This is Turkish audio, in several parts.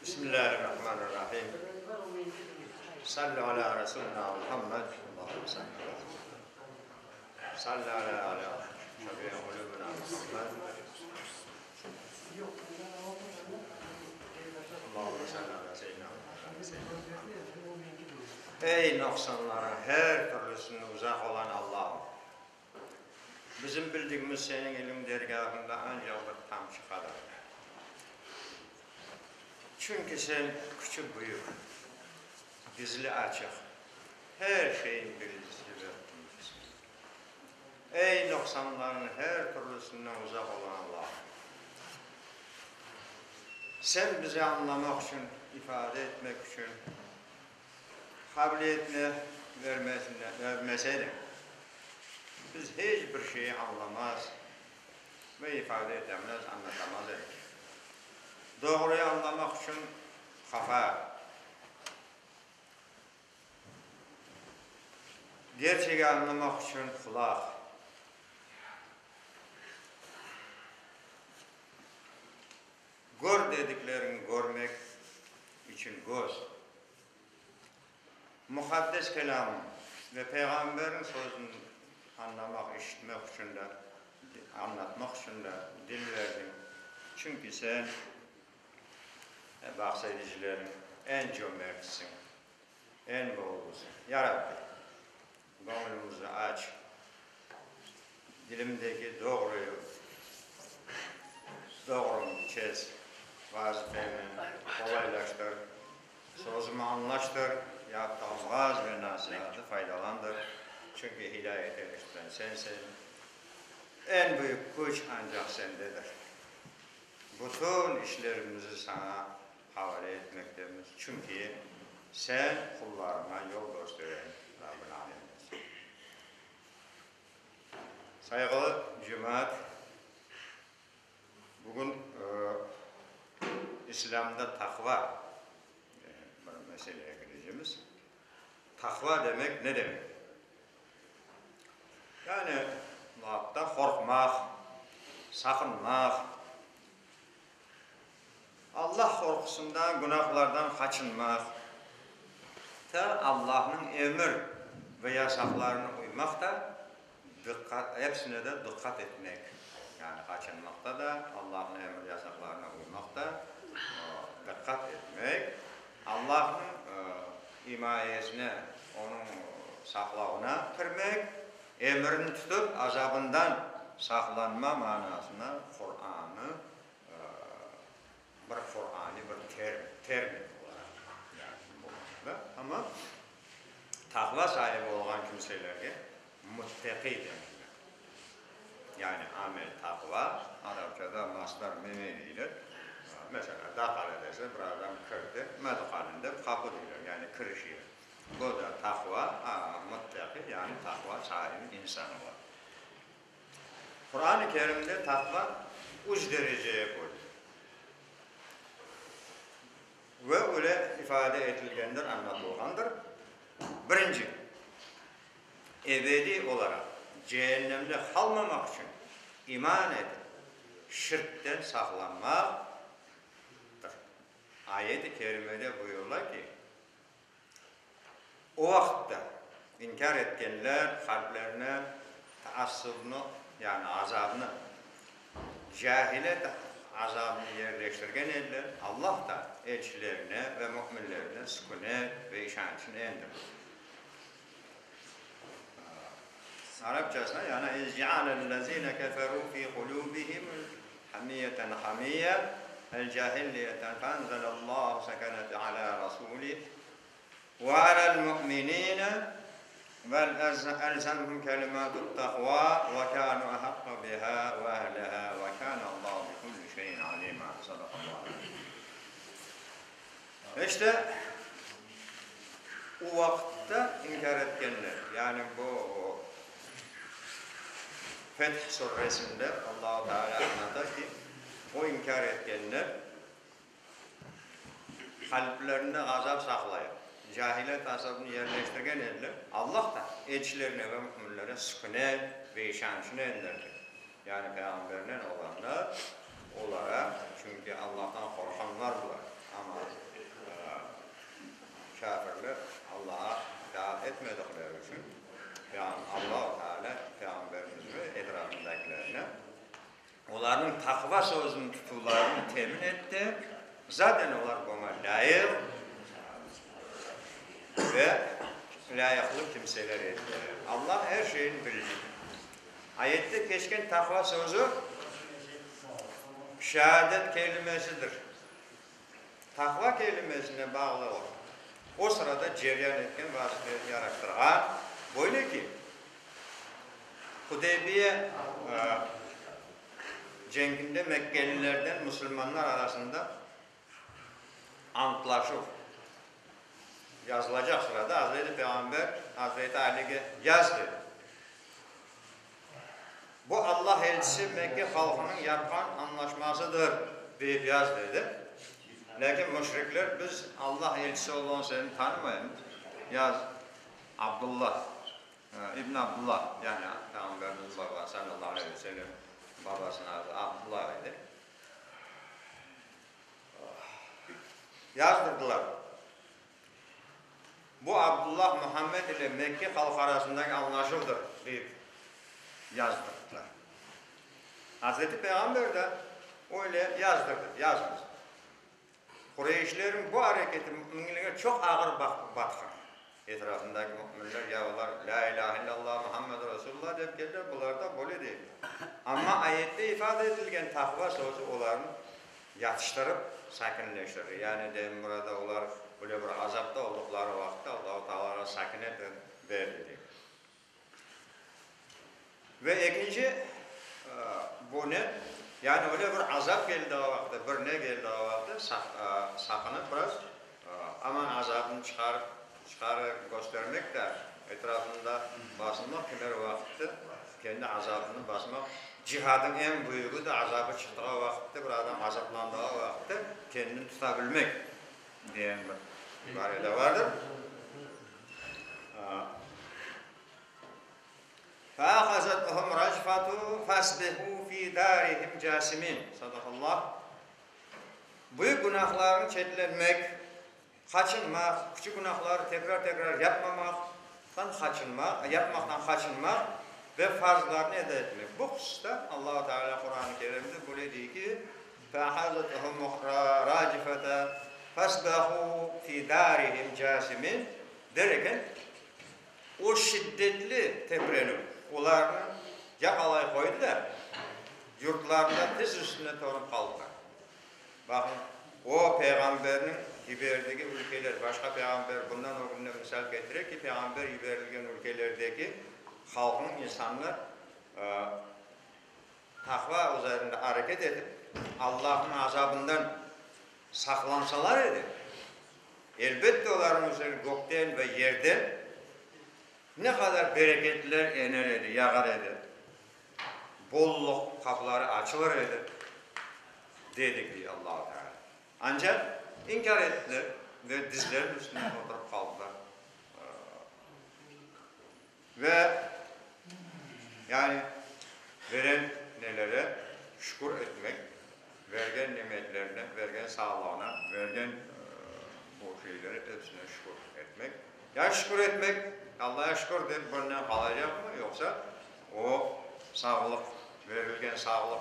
Bismillahirrahmanirrahim. Sallu ala Resulina Muhammed. Allahümme salli ala Salli ala şafiye kulübüna Muhammed. Allahümme salli ala seyyidina Muhammed. Ey noksanlara her türlüsüne uzak olan Allah'ım. Bizim bildiğimiz senin ilim dergahında ancak bir tamşı kadar. Çünkü sen küçük büyük, gizli açık, her şeyin bilgisi verdiğimiz. Ey noksanların her türlüsünden uzak olan Allah. Sen bizi anlamak için, ifade etmek için, kabiliyetine vermeseydin, biz hiçbir şeyi anlamaz ve ifade edemez, anlatamaz edik. Doğruyu anlamak için kafa, gerçeği anlamak için kulak, gör dediklerini görmek için göz, mukaddes kelam ve peygamberin sözünü anlamak, işitmek için de, anlatmak için de dil verdin. Çünkü sen bahsedicilerin en cömertsin, en boğulusun. Ya Rabbi, gönlümüzü aç, dilimdeki doğruyu, doğrunu kes, vazifemi kolaylaştır, sözümü anlaştır, yaptığım vaaz ve nasihatı faydalandır. Çünkü hidayet eriştiren sensin. En büyük güç ancak sendedir. Bütün işlerimizi sana havale etmektedir. Çünkü sen kullarına yol gösteren Rabbin Alemin'sin. Saygılı cemaat, bugün İslam'da takva bir meseleye gireceğimiz. Takva demek ne demek? Yani hatta korkmak, sakınmak, Allah korkusundan, günahlardan kaçınmak, Allah'ın emir ve yasaklarına uymak da hepsine de dikkat etmek. Yani kaçınmakta da, Allah'ın emir yasaklarına uymakta dikkat etmek, Allah'ın himayesine, onun saklağına girmek, emrini tutup azabından saklanma manasına Kur'an'ı bir Kur'an'ı bir termin olarak yani bu. Ama takva sahibi olan kimselerge muttaki denir. Yani amel takva, Arapçada masdar memelidir. Mesela dakale dese bir adam kırdı, medhalinde kapı diyor, yani kırışıyor. Bu da takva, muttaki yani takva sahibi insanı var. Kur'an-ı Kerim'de takva üç dereceye koydu. Ve öyle ifade edilgendir, anlatılgandır. Birinci, ebedi olarak cehennemde kalmamak için iman edip şirkten saklanmaktır. Ayet-i kerimede buyurlar ki, o vakitte inkar etkenler kalplerine taassubunu yani azabını, cahile azabını yerleştirgen eller, Allah da elçilerine ve müminlerine sükunet ve işaretini endirir. Arapçasına yani اِزْجَعَلَ الَّذ۪ينَ كَفَرُوا ف۪ي قُلُوبِهِمْ حَمِيَّةً حَمِيَّةً الْجَاهِلِّيَةً فَاَنْزَلَ اللّٰهُ سَكَنَةً عَلَى رَسُولِهِ وَعَلَى الْمُؤْمِنِينَ وَالْأَلْزَمْهُمْ كَلِمَاتُ التَّقْوَى وَكَانُوا أَحَقَّ بِهَا وَأَهْلَهَا وَكَانَ اللّٰهُ بِكُلِّ شَيْءٍ عَلِيمًا. İşte o vakitte inkar etkenler, yani bu Feth suresinde Allah-u Teala anlatır ki o inkar etkenler kalplerinde azap saklayıp cahilet azabını yerleştirgen eller Allah da elçilerine ve müminlere sükunet ve işaretini endirdi. Yani peygamberden olanlar olarak, çünkü Allah'tan korkanlar var ama kafirler Allah'a itaat etmedikleri için yani Allah-u Teala Peygamberimiz ve etrafındakilerine onların takva sözünün tutularını temin etti. Zaten onlar buna layık ve layıklı kimseler etti. Allah her şeyin bilir. Ayette geçen takva sözü şehadet kelimesidir. Takva kelimesine bağlı olur. O sırada cereyan etken vazifeyi yarattıran böyle ki Hudeybiye cenginde Mekkelilerden Müslümanlar arasında antlaşır. Yazılacak sırada Hazreti Peygamber Hazreti Ali'ye yaz dedi. Bu Allah elçisi Mekke halkının yapkan anlaşmasıdır deyip yaz dedi. Lakin müşrikler biz Allah elçisi olan seni tanımayın. Yaz Abdullah, İbn Abdullah yani Peygamberimiz babası sallallahu aleyhi ve sellem babasının adı Abdullah idi. Yazdırdılar. Bu Abdullah Muhammed ile Mekke halkı arasındaki anlaşıldır deyip yazdırdılar. Hazreti Peygamber de öyle yazdırdı, yazmış. Kureyşlerin bu hareketi müminlere çok ağır batkın. Etrafındaki müminler yavrular La ilahe illallah Muhammed Resulullah deyip geldiler. Bunlar da böyle değil. Ama ayette ifade edilgen takva sözü onların yatıştırıp sakinleştirir. Yani demin burada onlar böyle bir azapta oldukları vakitte Allah-u Teala'ya sakinet verdi. Ve ikinci bu ne? Yani öyle bir azap geldi o vakitte, bir ne geldi o vakitte sakınıp biraz aman azabını çıkarıp göstermek de etrafında basılmak kimer vakitte kendi azabını basmak. Cihadın en büyüğü de azabı çıktığı vakitte bir adam azaplandığı vakitte kendini tutabilmek diyen bir ibarede vardır. فَاَخَزَتْهُمْ رَجْفَةُ فَاسْبِهُوا ف۪ي دَارِهِمْ جَاسِمِينَ Sadakallah. Büyük günahların çetlenmek, kaçınmak, küçük günahları tekrar yapmamaktan kaçınmak ve farzlarını eda etmek. Bu hususta Allah-u Teala Kur'an-ı Kerim'de böyle diyor ki فَاَخَزَتْهُمْ رَجْفَةَ فَاسْبِهُوا ف۪ي دَارِهِمْ جَاسِمِينَ derken o şiddetli teprenip onlarını yakalay koydu da yurtlarında diz üstüne tonup kaldılar. Bakın o peygamberin iberideki ülkeler, başka peygamber bundan o günde misal getirir ki peygamber iberilgen ülkelerdeki halkın insanlar takva üzerinde hareket edip Allah'ın azabından saklansalar idi. Elbette onların üzerinde gökten ve yerden ne kadar bereketler ener edi, yağar edi. Bolluk kapıları açılır edi. Dedik diye Allah-u Teala. Ancak inkar ettiler ve dizlerin üstüne oturup kaldılar. Ve yani veren nelere şükür etmek, vergen nimetlerine, vergen sağlığına, vergen bu şeyleri hepsine şükür etmek. Ya şükür etmek, Allah'a şükür deyip bundan kalacak mı? Yoksa o sağlık, verilgen sağlık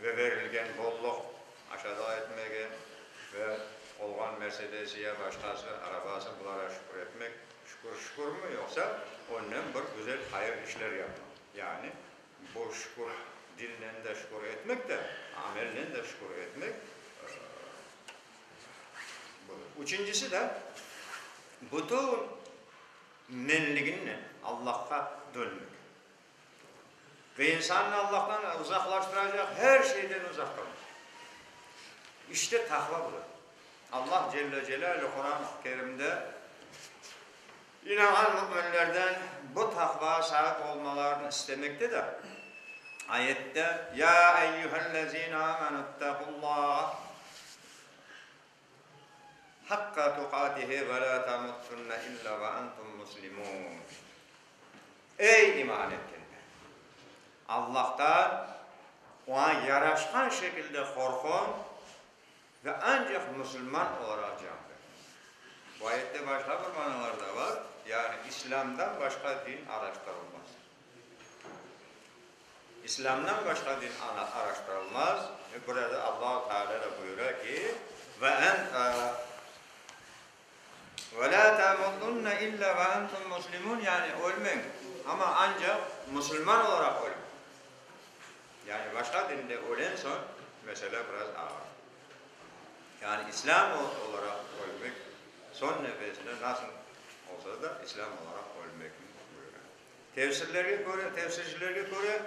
ve verilgen bolluk aşağıda etmeye ve olan Mercedes'e, başkası, arabası bunlara şükür etmek, şükür mü? Yoksa ondan bir güzel hayır işler yapmak. Yani bu şükür, dilden de şükür etmek de, amelden de şükür etmek. Üçüncüsü de bütün menliğinle Allah'a dönmek. Ve insanı Allah'tan uzaklaştıracak her şeyden uzak kalmak. İşte takva budur. Allah Celle Celaluhu Kur'an-ı Kerim'de inanan müminlerden bu takvaya sahip olmalarını istemekte de ayette ya eyyühellezine amenüttekullah hakka tukatihi ve la tamuttunne illa ve entum muslimun. Ey iman etkenler! Allah'tan ona yaraşkan şekilde korkun ve ancak Müslüman olarak can verin. Bu ayette başka bir manalar da var. Yani İslam'dan başka din araştırılmaz. İslam'dan başka din araştırılmaz. Burada Allah-u Teala da buyuruyor ki ve la tamutunna illa ve entum muslimun, yani ölmeyin ama ancak Müslüman olarak ölün. Yani başka dinde ölen son mesela biraz ağır. Yani İslam olarak ölmek son nefesinde nasıl olsa da İslam olarak ölmek buyuruyor. Tefsircilere göre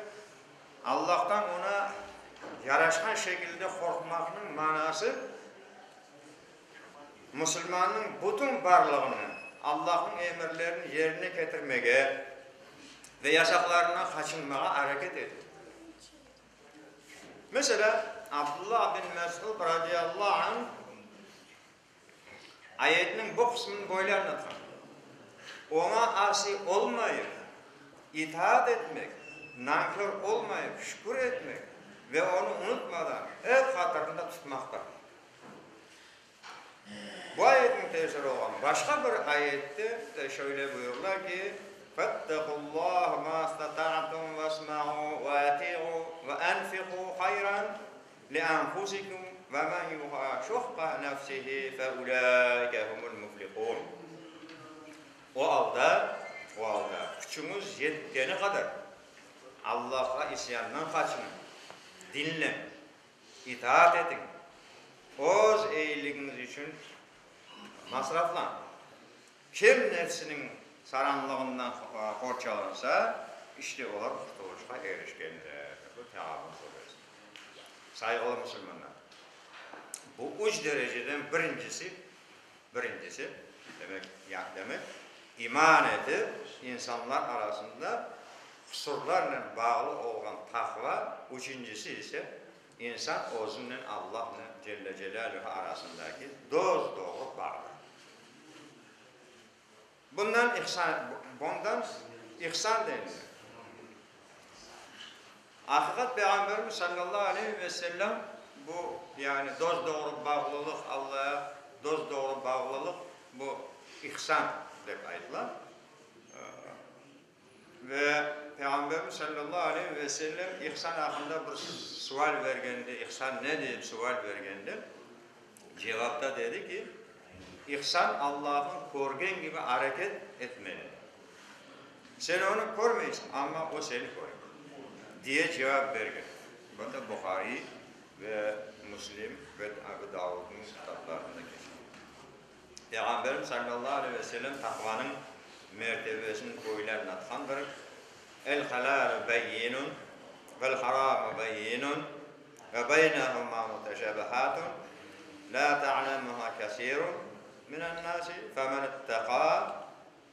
Allah'tan ona yaraşan şekilde korkmakның manası Müslümanın bütün varlığını Allah'ın emirlerini yerine getirmeye ve yasaklarından kaçınmaya hareket ediyor. Mesela Abdullah bin Mesud radıyallahu anh ayetinin bu kısmını böyle anlatır. Ona asi olmayıp, itaat etmek, nankör olmayıp, şükür etmek ve onu unutmadan hep hatırında tutmakta. Bu ayetin tefsiri olan başka bir ayette de şöyle buyururlar ki فَاتَّقُوا اللّٰهَ مَا اسْتَطَعْتُمْ وَاسْمَعُوا وَاَتِعُوا وَاَنْفِقُوا خَيْرًا لِأَنْفُسِكُمْ وَمَنْ يُوقَ شُحَّ نَفْسِهِ فَاُولَٰئِكَ هُمُ الْمُفْلِحُونَ. O halde gücünüz yettiğine kadar Allah'a isyandan kaçının, dinleyin, itaat edin. Öz iyiliğiniz için masraflan. Kim nefsinin saranlığından korçalansa, işte onlar kurtuluşa erişkenler. Bu Teala'nın suresi. Saygılı Müslümanlar. Bu üç dereceden birincisi demek iman edip insanlar arasında kusurlarla bağlı olan takva, üçüncüsü ise insan özünün Allah'la Celle Celaluhu arasındaki doğru bağlı. Bundan ihsan denilir. Hakikat Peygamberimiz sallallahu aleyhi ve sellem bu yani doğru bağlılık Allah'a doğru bağlılık bu ihsan deyip ayıtlar. Ve Peygamberimiz sallallahu aleyhi ve sellem ihsan hakkında bir sual vergende, ihsan ne deyip sual vergende cevapta dedi ki ihsan Allah'ın korgen gibi hareket etmeli. Sen onu görmeysin ama o seni görür diye cevap vergen. Bu da Bukhari ve Müslim ve Ebu Davud'un kitaplarında geçiyor. Peygamberimiz sallallahu aleyhi ve sellem takvanın mertebesini böyle anlatkandır. El-halal beyyinun vel-haram beyyinun ve beynehuma muteşebihatun la ta'lemuha kesirun minen nasi femen itteka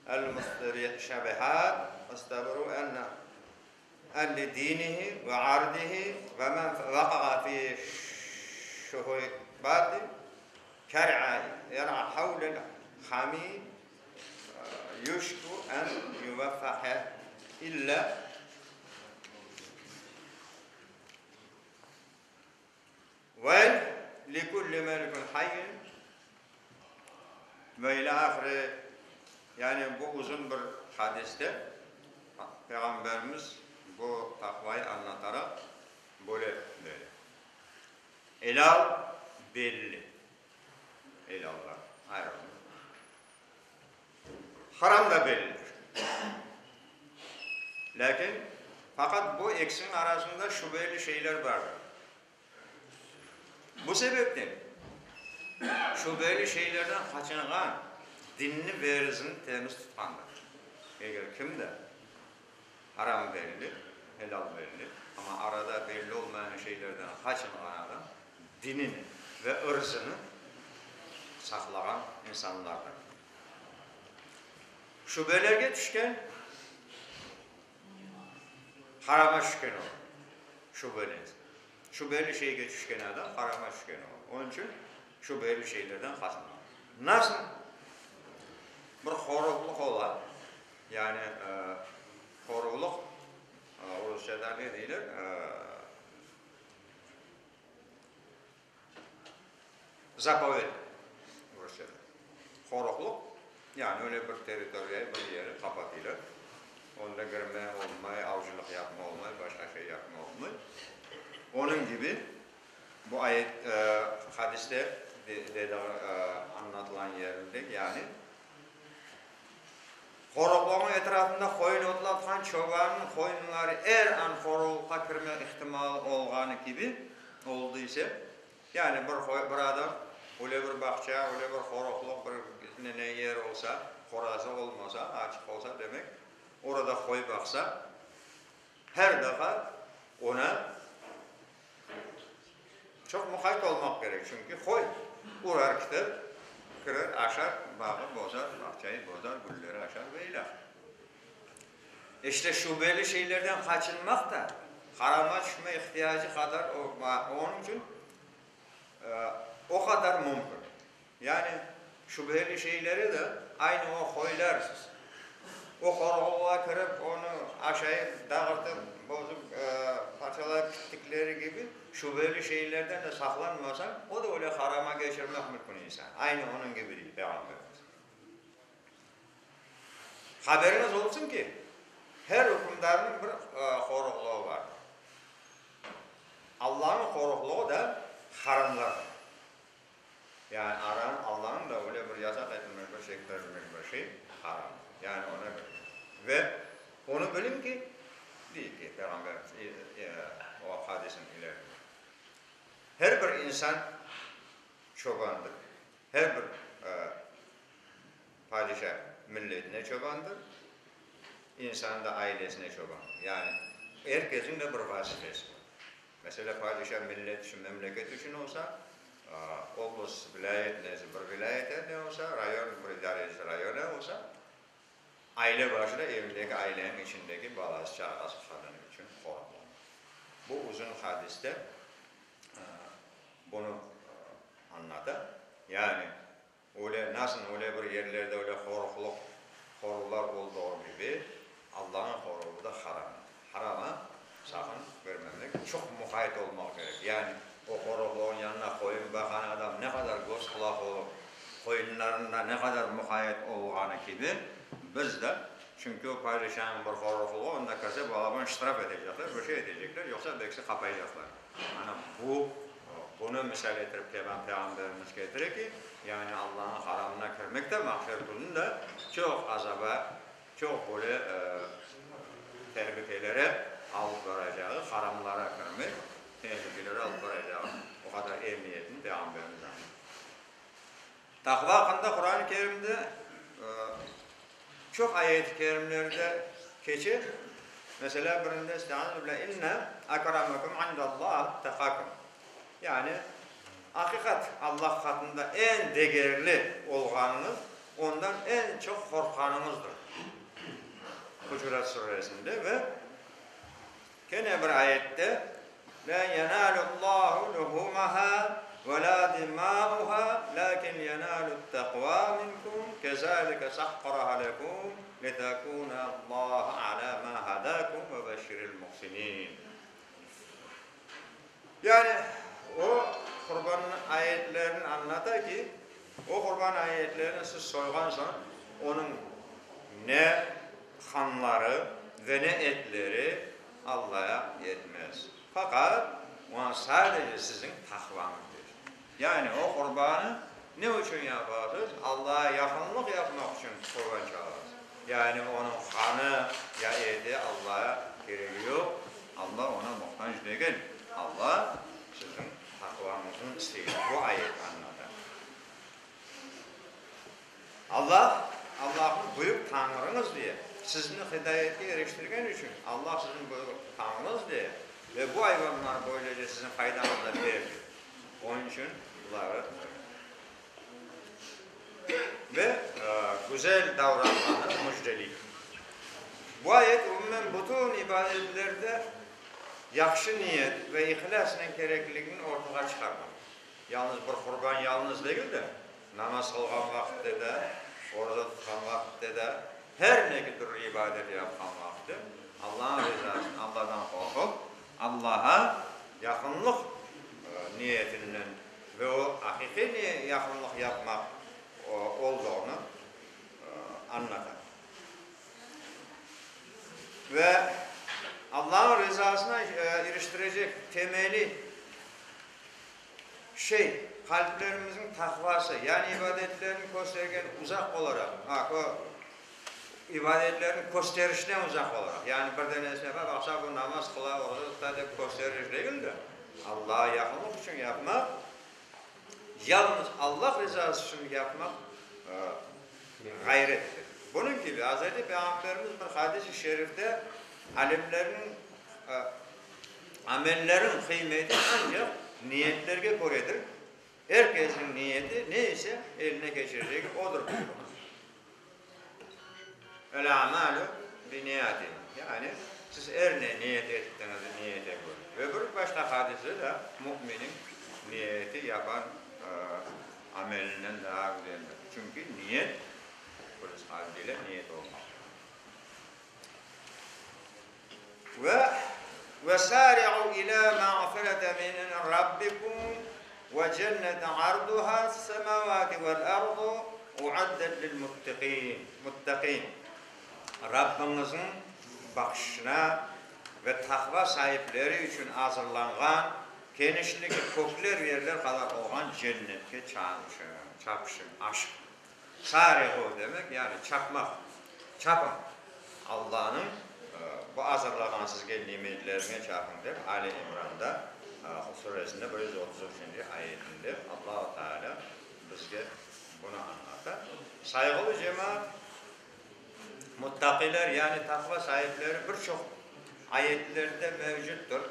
el-musteşebihat istabru enne dinihi ve ardihi ve men vaka'a fi şuhubati ker'a yara havlel hamid يشكو أن يوفق إلا ولكل ملك حي ve ila ahire. Yani bu uzun bir hadiste Peygamberimiz bu takvayı anlatarak böyle dedi. Helal belli. Helallar ayrılır. Haram da bellidir. Lakin fakat bu ikisinin arasında şüpheli şeyler vardır. Bu sebepten şüpheli şeylerden kaçınan dinini ve rızını temiz tutandır. Eğer kimde haram belli, helal belli ama arada belli olmayan şeylerden kaçınan adam dinini ve ırzını saklayan insanlardır. Şüphelerge düşken harama düşken olur. Şüpheli şeyge düşken adam harama düşken olur. Onun için şüpheli şeylerden kaçınmalı. Nasıl? Bir horukluk olan, yani horukluk Rusça'da ne deyilır? Zapovet Rusça'da. Xoruqluq, yani öyle bir teritoriyayı bir yeri kapatıyla. Onda girme olmay, avcılık yapma olmay, başka şey yapma olmay. Onun gibi bu ayet hadiste anlatılan yerinde yani xoruqluğun etrafında koyun otlatkan çobanın koyunları an xoruqluğa kirme ihtimali olğanı gibi olduysa yani bir adam öyle bir bahçe, öyle bir xoruqluq bir ne yer olsa, xorası olmasa, açık olsa demek orada koy baksa her defa ona çok mukayyet olmak gerek çünkü koy uğrar gider, kırar, aşar, bağı bozar, bahçeyi bozar, gülleri aşar böyle. İşte şüpheli şeylerden kaçınmak da harama düşme ihtiyacı kadar onun için o kadar mümkün. Yani şüpheli şeyleri de aynı o koylar o xoruqluğa kirip onu aşağıya dağıtıp bozup parçalayıp gittikleri gibi şüpheli şeylerden de saklanmasan o da öyle harama geçirmek mümkün insan. Aynı onun gibi değil Peygamberimiz. Haberiniz olsun ki her hükümdarın bir xoruqluğu var. Allah'ın xoruqluğu da haramlar. Yani Allah'ın da öyle bir yasak edilmiş bir şey, bir şey haram. Yani ona göre. Ve onu bilin ki değil ki Peygamber o hadisin ileride. Her bir insan çobandır. Her bir padişah milletine çobandır. İnsan da ailesine çobandır. Yani herkesin de bir vazifesi var. Mesela padişah millet için, memleket için olsa oblast, vilayet neyse bir vilayete ne olsa, rayon bir idareci rayona olsa aile başına evindeki ailenin içindeki balası, çağası kadını için xoruqlanır. Bu uzun hadiste bunu anlatır. Yani öyle nasıl öyle bir yerlerde öyle xoruqlar olduğu gibi Allah'ın xoruğu da haram. Harama sakın vermemek. Çok mukayyet olmak gerek. Yani o xoruqluğun yanına koyun bakan adam ne kadar göz kulak olup koyunlarında ne kadar mukayyet olğanı gibi biz de çünkü o padişahın bir xoruqluğu onda kasıp alaban iştiraf edecekler, bir şey edecekler yoksa belki kapayacaklar. Yani bunu misal etirip Peygamberimiz getirir ki yani Allah'ın haramına kirmek de mahşer gününde çok azaba, çok böyle tehlikelere alıp varacağı, haramlara kirmek, tehlikelere alıp varacağı o kadar emniyetini Peygamberimiz anlatır. Takva hakkında Kur'an-ı Kerim'de çok ayet-i kerimlerde geçir. Mesela birinde estağfirullah inne akramakum indallah tekakum. Yani hakikat Allah katında en değerli olğanınız ondan en çok korkanınızdır. Hucurat suresinde ve gene bir ayette la yenalullahu luhumaha ve la dima'uha lakin yenalut takva minkum kezalike sakkaraha lekum litakuna Allah ala ma hadakum ve beşiril muhsinin. Yani o kurban ayetlerini anlatır ki o kurban ayetlerini siz soygansan onun ne kanları ve ne etleri Allah'a yetmez. Fakat o sadece sizin takvanızdır. Yani o kurbanı ne için yaparsınız? Allah'a yakınlık yapmak için kurban çağırırsınız. Yani onun kanı ya eti Allah'a gerekiyor. Allah ona muhtaç değil. Allah sizin takvanızın isteği. Bu ayet anlatır. Allah'ın büyük Tanrınız diye sizin hidayete eriştirgen için Allah sizin büyük Tanrınız diye ve bu hayvanlar böylece sizin faydanızda veriyor. Onun için bunları ve güzel davranmanız müjdeli. Bu ayet umumen bütün ibadetlerde yakşı niyet ve ihlasla gerekliliğini ortaya çıkarmak. Yalnız bir kurban yalnız değil de namaz kılgan vakitte de, oruç tutan vakitte de her ne tür ibadet yapan vakitte Allah'ın rızasını Allah'tan korkup Allah'a yakınlık niyetinden ve o hakiki yakınlık yapmak olduğunu anlatar. Ve Allah'ın rızasına eriştirecek temeli kalplerimizin takvası, yani ibadetlerin göstergen uzak olarak, o ibadetlerin gösterişten uzak olarak, yani bir tanesine baksa bu namaz kıla olur, da gösteriş değil de Allah'a yakınlık için yapmak, yalnız Allah rızası için yapmak gayrettir. Bunun gibi Hz. Peygamberimiz bir hadis-i şerifte alimlerin, amellerin kıymeti ancak niyetlerine göredir. Herkesin niyeti neyse eline geçirecek odur. El amalu bi niyetin. Yani siz ne niyet ettiğiniz niyete göre. Ve bir başka hadisi de müminin niyeti yapan amelinden daha güzeldir. Çünkü niyet polis halinde niyet olmaz. Ve sari'u ila ma'firete min rabbikum ve cennet arduha semavati vel ardu uaddet lil muttaqin. Rabbimizin bakışına ve takva sahipleri için hazırlanan genişliği kökler yerler kadar olan cennetke çapışın, aşk. Sari'u demek yani çapmak, çapın. Allah'ın bu hazırlanan sizge nimetlerine çapın der. Ali İmran'da suresinde 133. ayetinde Allah-u Teala bizge bunu anlatır. Saygılı cemaat, muttakiler yani takva sahipleri birçok ayetlerde mevcuttur.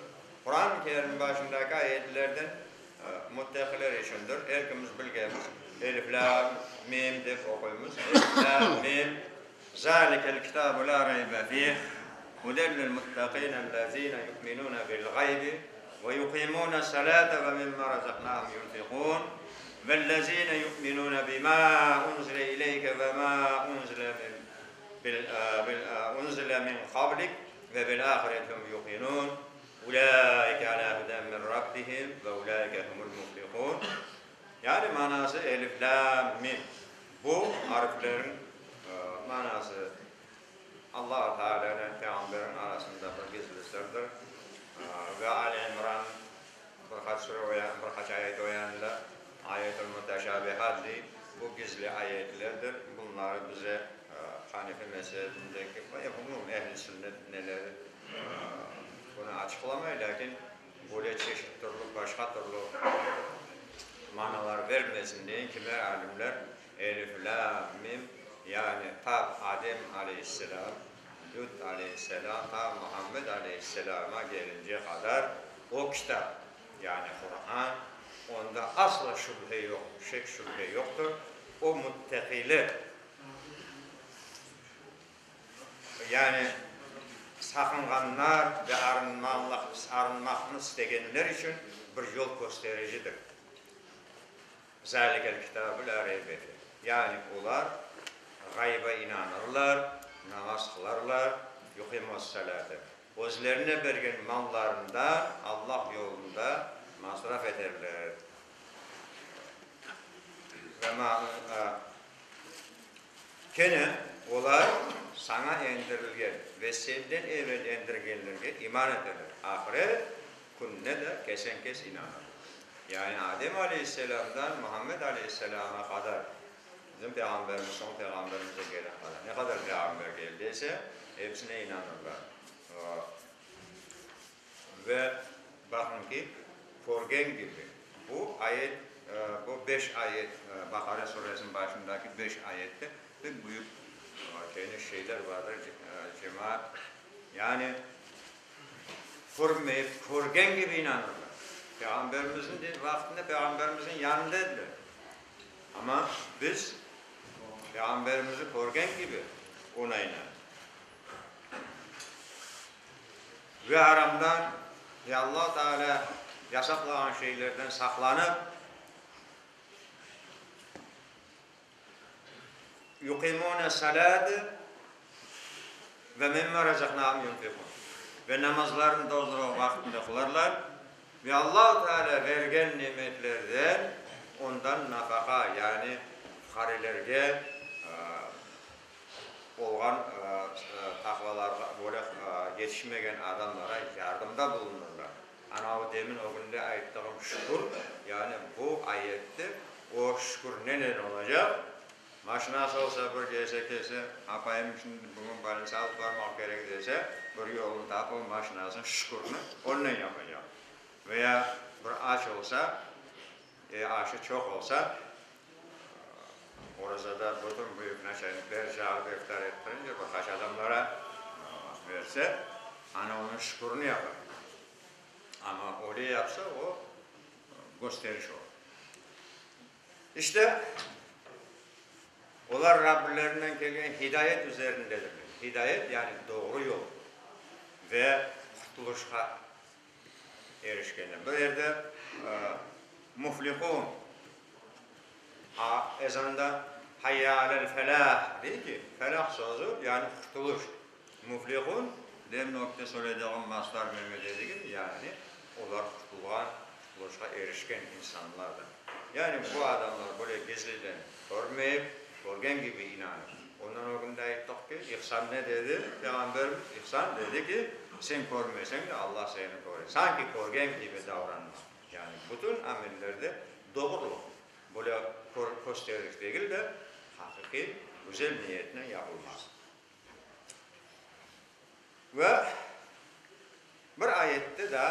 Kur'an-ı Kerim başındaki ayetlerden muttakiler içindir. Herkimiz bilgemiz. Elif, lam, mim deb okuyumuz. Elif, lam, mim. Zalikel kitabu la raybe fih. Huden lil muttaqin ellezine yu'minuna bil gaybi ve yuqimuna salata ve mimma razaqnahum yunfiqun. Vellezine yu'minuna bima unzile ileyke ve ma unzile min qablik ve bil ahiretum yuqinun. Ulaike ala huden min rabbihim ve ulaike humul muflihun. Yani manası elif, lam, mim. Bu harflerin manası Allah-u Teala'nın Peygamberin arasında bir gizli sırdır. Ve Ali İmran birkaç ayet oyanında ayet-ül müteşabihat değil, bu gizli ayetlerdir. Bunları bize Hanefi mezhebindeki ehl-i sünnet neleri bunu açıklamayı, lakin böyle çeşit türlü, başka türlü manalar vermesin diye kime alimler elif, lam, mim yani ta Adem aleyhisselam, Lut aleyhisselam, ta Muhammed aleyhisselama gelinceye kadar o kitap yani Kur'an onda asla şüphe yok, şüphe yoktur. O muttakiler yani sakınganlar ve arınmakını isteyenler için bir yol göstericidir. Zalikel kitabı la raybe fih. Yani onlar gayba inanırlar, namaz kılarlar, yuqimus salate. Özlerine bergen mallarında Allah yolunda masraf ederler. Kene onlar sana endirilgen ve senden evvel endirgenlerine iman ederler. Ahiret gününe de kesen kes inanır. Yani Adem Aleyhisselam'dan Muhammed Aleyhisselam'a kadar bizim peygamberimiz, son peygamberimize gelen kadar ne kadar peygamber geldiyse hepsine inanırlar. Ve bakın ki Forgen gibi bu ayet, bu 5 ayet Bakara suresinin başındaki 5 ayette bir büyük geniş şeyler vardır cemaat. Yani Forgen gibi inanırlar. Peygamberimizin vaktinde Peygamberimizin yanındaydılar. Ama biz Peygamberimizi korgen gibi ona inandık. Ve haramdan ve Allah Teala yasaklanan şeylerden saklanıp yuqimune salâdı ve mimma razaqnâhum yunfikûn ve namazlarını dolduran vaktinde kılarlar ve Allah Teala vergen nimetlerden ondan nafaka yani karilerge olgan takvalarga böyle yetişmegen adamlara yardımda bulunurlar. Ana demin o günde ayıttığım şükür, yani bu ayette o şükür neden olacak? Maşinası olsa bir gelse apayım şimdi bugün bana sağlık varmak gerek dese bir yolunu tapıp maşinasının şükürünü onunla yapacak. Veya bir aç olsa, aşı çok olsa orada da bütün büyük neşelikler çağırıp iftar ettirince birkaç adamlara verse ana onun şükürünü yapar. Ama öyle yapsa o gösteriş olur. İşte onlar Rabbilerinden gelen hidayet üzerindedirler. Hidayet yani doğru yol ve kurtuluşa erişkenler. Bu yerde muflihun ezanında hayya alel felah değil ki. Felah sözü yani kurtuluş. Muflihun demin nokta söylediğim maslar Mehmet dedi gibi yani onlar kurtuluşa erişken insanlardır. Yani bu adamlar böyle gizliden görmeyip görgen gibi inanır. Ondan o günde ayettik ki İhsan ne dedi? Peygamberimiz İhsan dedi ki sen görmesen de Allah seni görür. Sanki görgen gibi davranma. Yani bütün amellerde doğruluk. Böyle gösteriş değil de hakiki güzel niyetle yapılmaz. Ve bir ayette de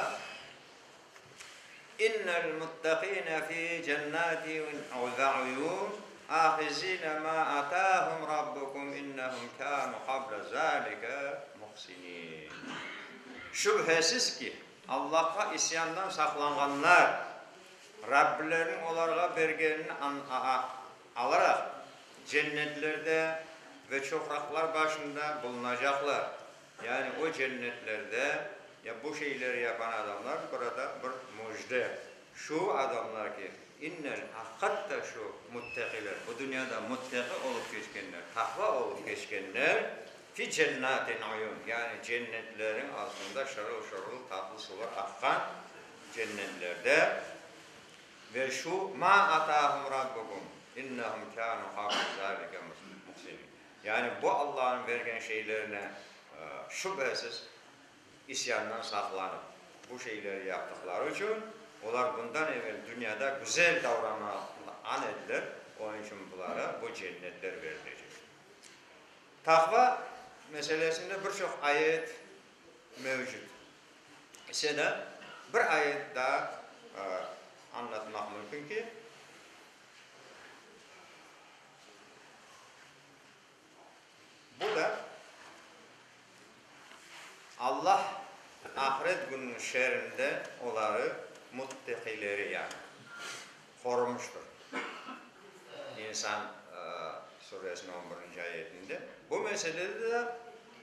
innel muttakine fi cennatin ve uyun ahizine ma atahum rabbukum innehum kanu qabla zalika muhsinin. Şüphesiz ki Allah'a isyandan saklananlar Rabbilerin onlara vergenini alarak cennetlerde ve çokraklar başında bulunacaklar. Yani o cennetlerde ya bu şeyleri yapan adamlar burada bir müjde. Şu adamlar ki innel hakikaten şu muttakiler, bu dünyada muttaki olup geçkenler, takva olup geçkenler fi cennetin uyun, yani cennetlerin aslında şarıl şarıl tatlı sular akan cennetlerde ve şu ma atahum rabbukum innehum kanu qabla zalika muhsinin. Yani bu Allah'ın vergen şeylerine şüphesiz isyandan saklanıp bu şeyleri yaptıkları için onlar bundan evvel dünyada güzel davranan edilir. Onun için bunlara bu cennetler verilecek. Takva meselesinde birçok ayet mevcut. ise de bir ayet daha anlatmak mümkün ki bu da Allah ahiret gününün şerrinde onları muttakileri yani korumuştur. İnsan suresinin 11. ayetinde. Bu meselede de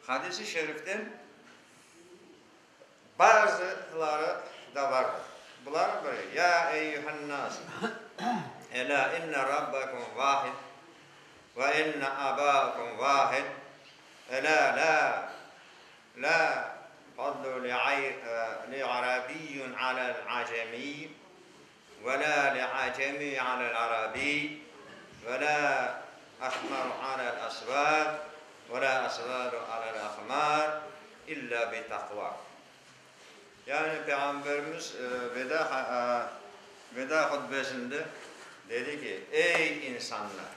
hadis-i şeriften bazıları da vardır. Bunlar böyle. Ya eyyühennâs ela inne rabbakum vahid ve inne abâkum vahid ela la fadlu li'arabiyyun alel acemi ve la li'acemi alel arabi ve la ahmaru alel asvad ve la asvadu alel ahmar illa bi takva. Yani Peygamberimiz veda hutbesinde dedi ki ey insanlar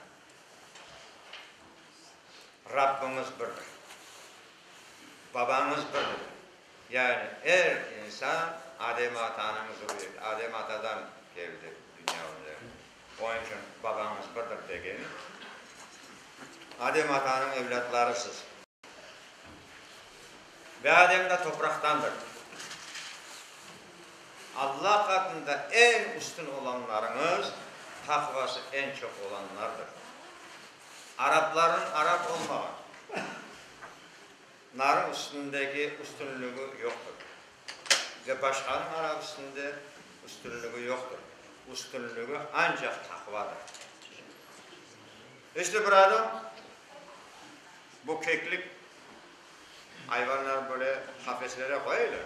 Rabbimiz birdir. Babanız birdir. Yani her insan Adem Ata'nın zürriyeti. Adem Ata'dan geldi dünya üzerine. Onun için babanız birdir degeni. Adem Ata'nın evlatlarısız. Ve Adem de topraktandır. Allah katında en üstün olanlarınız takvası en çok olanlardır. Arapların Arap olmağı narın üstündeki üstünlüğü yoktur. Ve başkanın Arap üstünde üstünlüğü yoktur. Üstünlüğü ancak takvadır. İşte bir adam bu keklik hayvanlar böyle kafeslere koyuyorlar.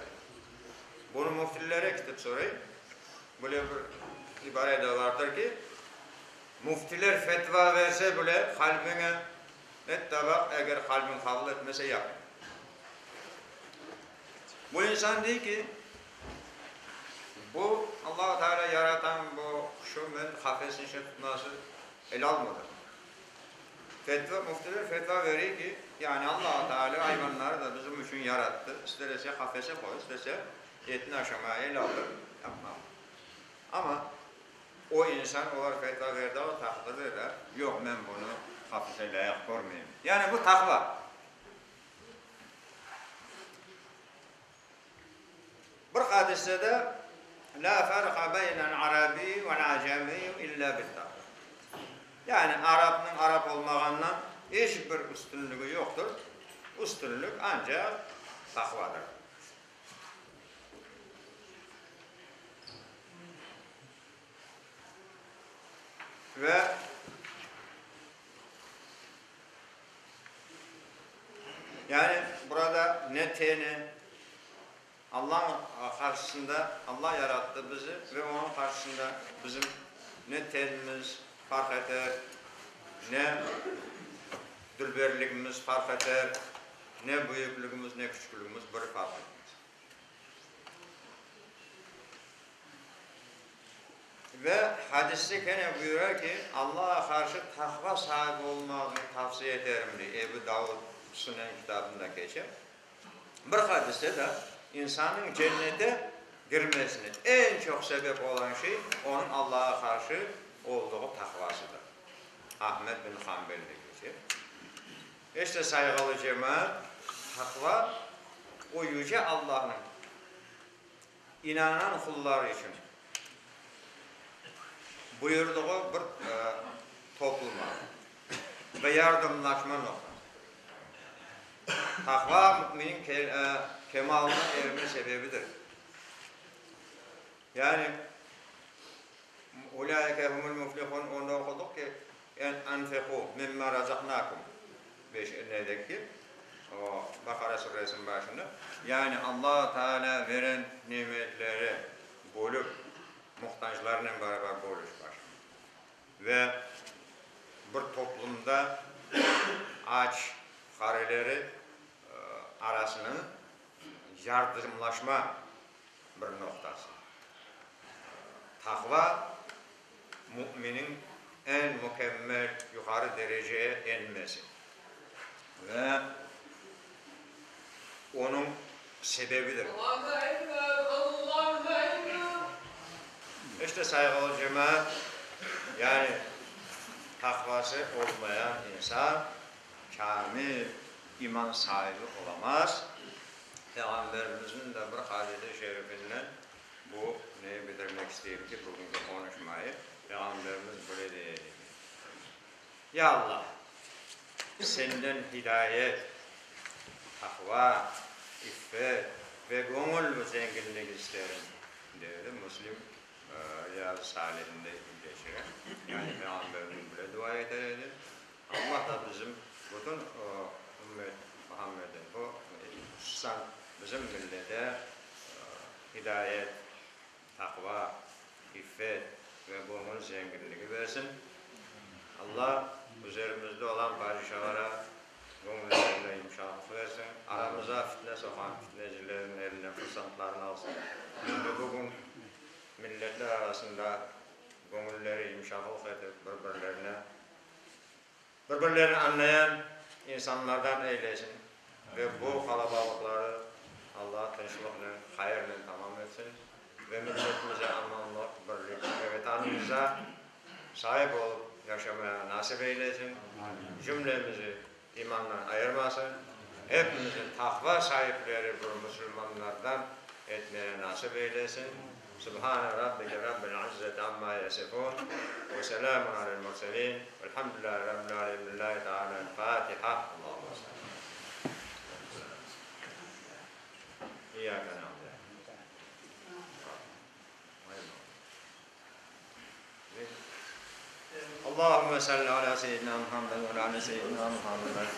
Bunu müftülere kitap sorayım. Böyle bir ibare de vardır ki Muftiler fetva verse bile kalbine ettabak, eğer kalbin kabul etmese yapın. Bu insan değil ki, bu Allah-u Teala yaratan bu kuşun kafesin şey tutması el almadı. Muftiler fetva veriyor ki, yani Allah-u Teala hayvanları da bizim için yarattı. İsterse kafese koy, isterse etini aşamaya el alır, yapmam. Ama o insan onlar fetva verdi, o takdir eder. Yok, ben bunu kafese layık görmeyeyim. Yani bu takva. Bir hadiste de la farqa beynel arabi vel acemi illa bil takva. Yani Arap'ın Arap olmağından hiçbir üstünlüğü yoktur. Üstünlük ancak takvadır. Ve yani burada ne teni Allah'ın karşısında Allah yarattı bizi ve onun karşısında bizim ne tenimiz fark eder, ne dülberliğimiz fark eder, ne büyüklüğümüz ne küçüklüğümüz bir fark etmez. Ve hadiste gene buyuruyor ki Allah'a karşı takva sahibi olmayı tavsiye ederim diye Ebu Davud Sünen kitabında geçer. Bir hadiste de insanın cennete girmesinin en çok sebep olan şey onun Allah'a karşı olduğu takvasıdır. Ahmet bin Hanbel'de geçer. İşte saygılı cemaat, takva o yüce Allah'ın inanan kulları için buyurduğu bir topluma ve yardımlaşma noktası. Takva müminin kemalına erme sebebidir. Yani ulaike humul muflihun onu okuduk ki enfiku mimma razaknakum 5'indeki o Bakara suresinin başında yani Allah Teala veren nimetleri bölüp muhtaçlarla beraber bölüşmek ve bir toplumda aç fareleri arasının yardımlaşma bir noktası. Takva müminin en mükemmel yukarı dereceye inmesi ve onun sebebidir. İşte saygılı cemaat, yani takvası olmayan insan kamil iman sahibi olamaz. Peygamberimizin de bir hadis-i şerifinden bu neyi bildirmek isteyeyim ki bugünkü konuşmayı Peygamberimiz böyle dedi. Ya Allah, senden hidayet, takva, iffet ve gönül zenginlik isterim dedi. Müslim Riyad-ı Salih'inde geçiren. Yani Peygamberimiz böyle dua ederdi. Allah da bizim bütün ümmet Muhammed'in bu hususan bizim millete hidayet, takva, iffet ve gönül zenginliği versin. Allah üzerimizde olan padişahlara gönüllerine yumuşaklık versin. Aramıza fitne sokan fitnecilerin eline fırsatlarını alsın. Şimdi bugün milletler arasında gönülleri yumuşaklık edip birbirlerini anlayan insanlardan eylesin. Ve bu kalabalıkları Allah tinçlikle, hayırla tamam etsin. Ve milletimize amanlık, birlik ve vatanımıza sahip olup yaşamaya nasip eylesin. Cümlemizi imandan ayırmasın. Hepimizin takva sahipleri bu Müslümanlardan etmeye nasip eylesin. Subhane Rabbike Rabbil İzzeti amma yasifun ve selamun alel murselin velhamdülillahi Rabbil alemin. Lillahi Teala Fatiha. Allahümme salli. İyyâke na'budu. Allahümme salli ala seyyidina Muhammed ve ala seyyidina Muhammed.